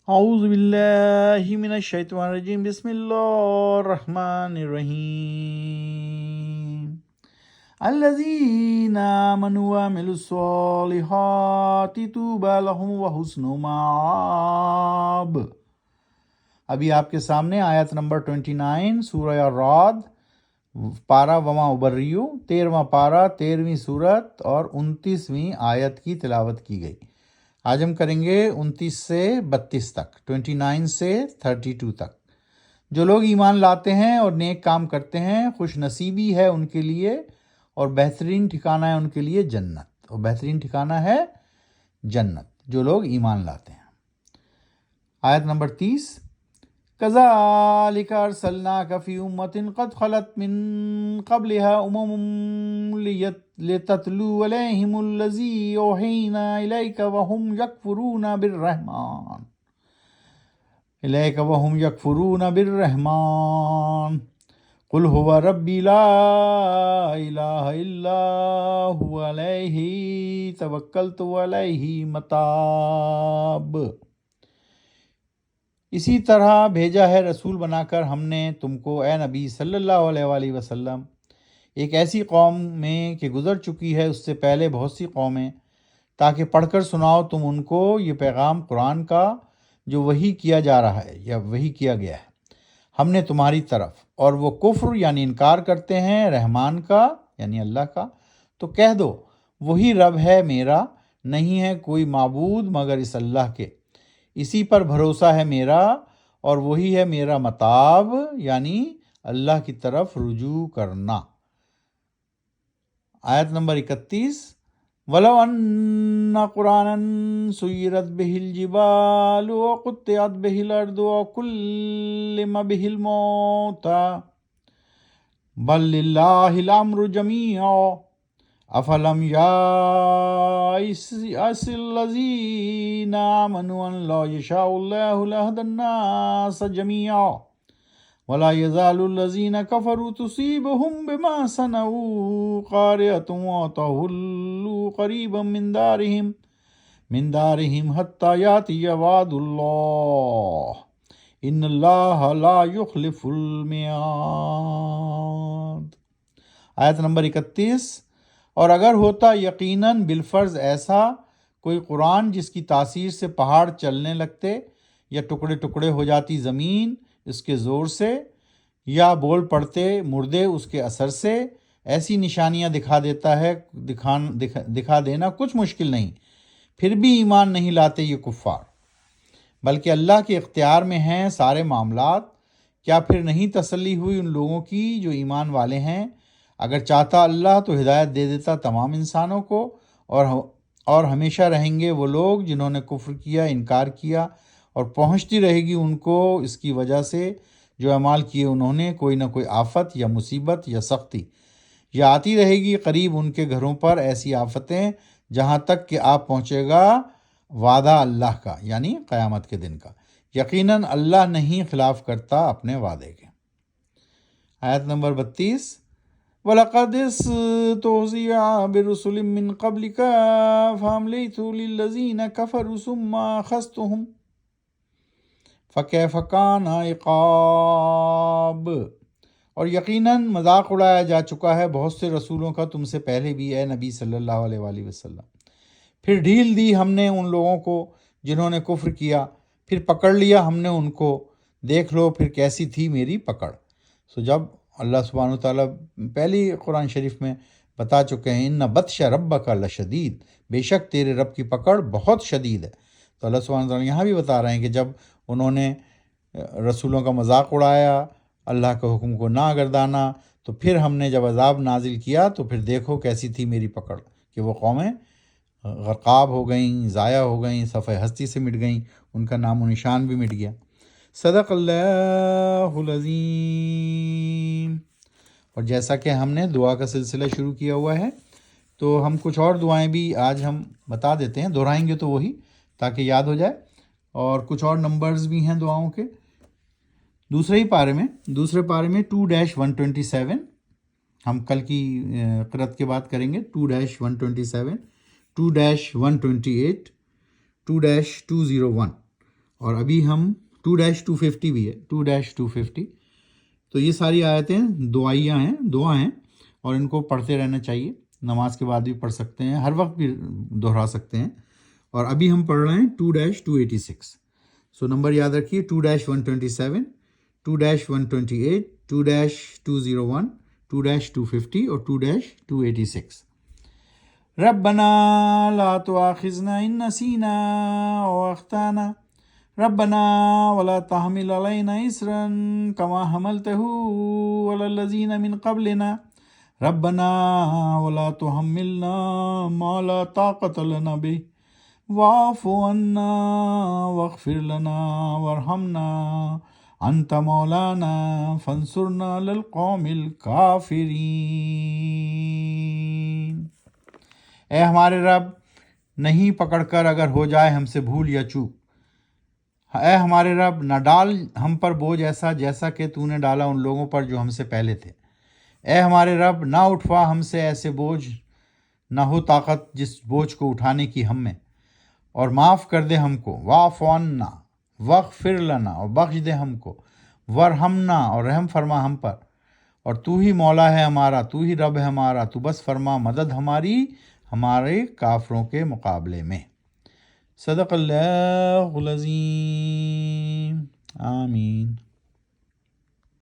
اعوذ باللہ من الشیطان الرجیم، بسم اللہ الرحمن الرحیم۔ الذین آمنوا وعملوا الصالحات طوبی لہم وحسن مآب۔ ابھی آپ کے سامنے آیت نمبر 29 سورہ الرعد، پارہ وما ابریو، 13واں پارہ، 13ویں سورت اور 29ویں آیت کی تلاوت کی گئی۔ آج ہم کریں گے 29 سے 32 تک، 29 سے 32 تک۔ جو لوگ ایمان لاتے ہیں اور نیک کام کرتے ہیں، خوش نصیبی ہے ان کے لیے اور بہترین ٹھکانہ ہے ان کے لیے جنت، اور بہترین ٹھکانہ ہے جنت، جو لوگ ایمان لاتے ہیں۔ آیت نمبر 30، كَذَلِكَ أَرْسَلْنَاكَ فِي أُمَّةٍ قَدْ خَلَتْ مِن قَبْلِهَا أُمَمٌ لِتَتْلُوَ عَلَيْهِمُ الَّذِي أَوْحَيْنَا إِلَيْكَ وَهُمْ يَكْفُرُونَ بِالرَّحْمَنِ قُلْ هُوَ رَبِّي لَا إِلَهَ إِلَّا هُوَ عَلَيْهِ تَوَكَّلْتُ وَعَلَيْهِ مَتَابِ۔ اسی طرح بھیجا ہے رسول بنا کر ہم نے تم کو اے نبی صلی اللہ علیہ وآلہ وسلم ایک ایسی قوم میں کہ گزر چکی ہے اس سے پہلے بہت سی قومیں، تاکہ پڑھ کر سناؤ تم ان کو یہ پیغام قرآن کا جو وحی کیا جا رہا ہے یا وحی کیا گیا ہے ہم نے تمہاری طرف، اور وہ کفر یعنی انکار کرتے ہیں رحمان کا یعنی اللہ کا، تو کہہ دو وہی رب ہے میرا، نہیں ہے کوئی معبود مگر اس اللہ کے، اسی پر بھروسہ ہے میرا اور وہی ہے میرا متاب یعنی اللہ کی طرف رجوع کرنا۔ آیت نمبر 31، وَلَوْ أَنَّ قُرْآنًا سُيِّرَتْ بِهِ الْجِبَالُ وَقُطِّعَتْ بِهِ الْأَرْضُ وَكُلِّمَ بِهِ الْمَوْتَى بَل لِلَّهِ الْأَمْرُ جَمِيعًا أَفَلَمْ يَيْأَسِ الَّذِينَ آمَنُوا أَن لَّوْ يَشَاءُ اللَّهُ لَهَدَى النَّاسَ جَمِيعًا وَلَا يَزَالُ الَّذِينَ كَفَرُوا تُصِيبُهُم بِمَا صَنَعُوا قَارِعَةٌ وَتَحُلُّ قَرِيبًا مِّن دَارِهِمْ حَتَّى يَأْتِيَ وَعْدُ اللَّهِ إِنَّ اللَّهَ لَا يُخْلِفُ الْمِيعَادَ۔ آیت نمبر 31، اور اگر ہوتا یقیناً بالفرض ایسا کوئی قرآن جس کی تاثیر سے پہاڑ چلنے لگتے یا ٹکڑے ٹکڑے ہو جاتی زمین اس کے زور سے، یا بول پڑتے مردے اس کے اثر سے، ایسی نشانیاں دکھا دینا کچھ مشکل نہیں، پھر بھی ایمان نہیں لاتے یہ کفار، بلکہ اللہ کے اختیار میں ہیں سارے معاملات، کیا پھر نہیں تسلی ہوئی ان لوگوں کی جو ایمان والے ہیں؟ اگر چاہتا اللہ تو ہدایت دے دیتا تمام انسانوں کو، اور ہمیشہ رہیں گے وہ لوگ جنہوں نے کفر کیا، انکار کیا، اور پہنچتی رہے گی ان کو اس کی وجہ سے جو اعمال کیے انہوں نے کوئی نہ کوئی آفت یا مصیبت یا سختی، یا آتی رہے گی قریب ان کے گھروں پر ایسی آفتیں جہاں تک کہ آپ پہنچے گا وعدہ اللہ کا یعنی قیامت کے دن کا، یقیناً اللہ نہیں خلاف کرتا اپنے وعدے کے۔ آیت نمبر 32، وَلَقَدِ اسْتُهْزِئَ بِرُسُلٍ مِّن قَبْلِكَ فَأَمْلَيْتُ لِلَّذِينَ كَفَرُوا ثُمَّ أَخَذْتُهُمْ فَكَيْفَ كَانَ عِقَابِ۔ اور یقیناً مذاق اڑایا جا چکا ہے بہت سے رسولوں کا تم سے پہلے بھی اے نبی صلی اللہ علیہ وآلہ وسلم، پھر ڈھیل دی ہم نے ان لوگوں کو جنہوں نے کفر کیا، پھر پکڑ لیا ہم نے ان کو، دیکھ لو پھر کیسی تھی میری پکڑ۔ جب اللہ سبحانہ وتعالیٰ پہلی قرآن شریف میں بتا چکے ہیں اِنَّ بَطْشَ رَبَّكَ لَشَدِيدٌ، بے شک تیرے رب کی پکڑ بہت شدید ہے، تو اللہ سبحانہ وتعالیٰ یہاں بھی بتا رہے ہیں کہ جب انہوں نے رسولوں کا مذاق اڑایا، اللہ کے حکم کو نہ گردانا، تو پھر ہم نے جب عذاب نازل کیا تو پھر دیکھو کیسی تھی میری پکڑ، کہ وہ قومیں غرقاب ہو گئیں، ضائع ہو گئیں، صفحہ ہستی سے مٹ گئیں، ان کا نام و نشان بھی مٹ گیا۔ صدق اللہ العظیم۔ اور جیسا کہ ہم نے دعا کا سلسلہ شروع کیا ہوا ہے تو ہم کچھ اور دعائیں بھی آج ہم بتا دیتے ہیں، دہرائیں گے تو وہی تاکہ یاد ہو جائے، اور کچھ اور نمبرز بھی ہیں دعاؤں کے۔ دوسرے پارے میں 2-127 ہم کل کی قرأت کے بعد کریں گے، 2-127، 2-128، 2-201، اور ابھی ہم 2-250 بھی ہے، 2-250. تو یہ ساری آیتیں دعائیاں ہیں، دعا ہیں، اور ان کو پڑھتے رہنا چاہیے. نماز کے بعد بھی پڑھ سکتے ہیں، ہر وقت بھی دہرا سکتے ہیں. اور ابھی ہم پڑھ رہے ہیں 2-286. سو نمبر یاد رکھیے: 2-127، 2-128، 2-201، 2-250 اور 2-286. ربنا لا تؤاخذنا إن نسينا أو أخطأنا ربنا ولا تحمل علينا إصرا كما حملته على الذين من قبلنا ربنا ولا تحملنا ما لا طاقة لنا به واعف عنا واغفر لنا وارحمنا أنت مولانا فانصرنا على القوم الكافرين. اے ہمارے رب، نہیں پکڑ کر اگر ہو جائے ہم سے بھول یا چوک. اے ہمارے رب، نہ ڈال ہم پر بوجھ ایسا جیسا کہ تو نے ڈالا ان لوگوں پر جو ہم سے پہلے تھے. اے ہمارے رب، نہ اٹھوا ہم سے ایسے بوجھ، نہ ہو طاقت جس بوجھ کو اٹھانے کی ہم میں، اور معاف کر دے ہم کو. واعف عنا واغفر لنا، اور بخش دے ہم کو. وارحمنا، اور رحم فرما ہم پر. اور تو ہی مولا ہے ہمارا، تو ہی رب ہے ہمارا، تو بس فرما مدد ہماری ہمارے کافروں کے مقابلے میں. صدق اللہ العظیم. آمین.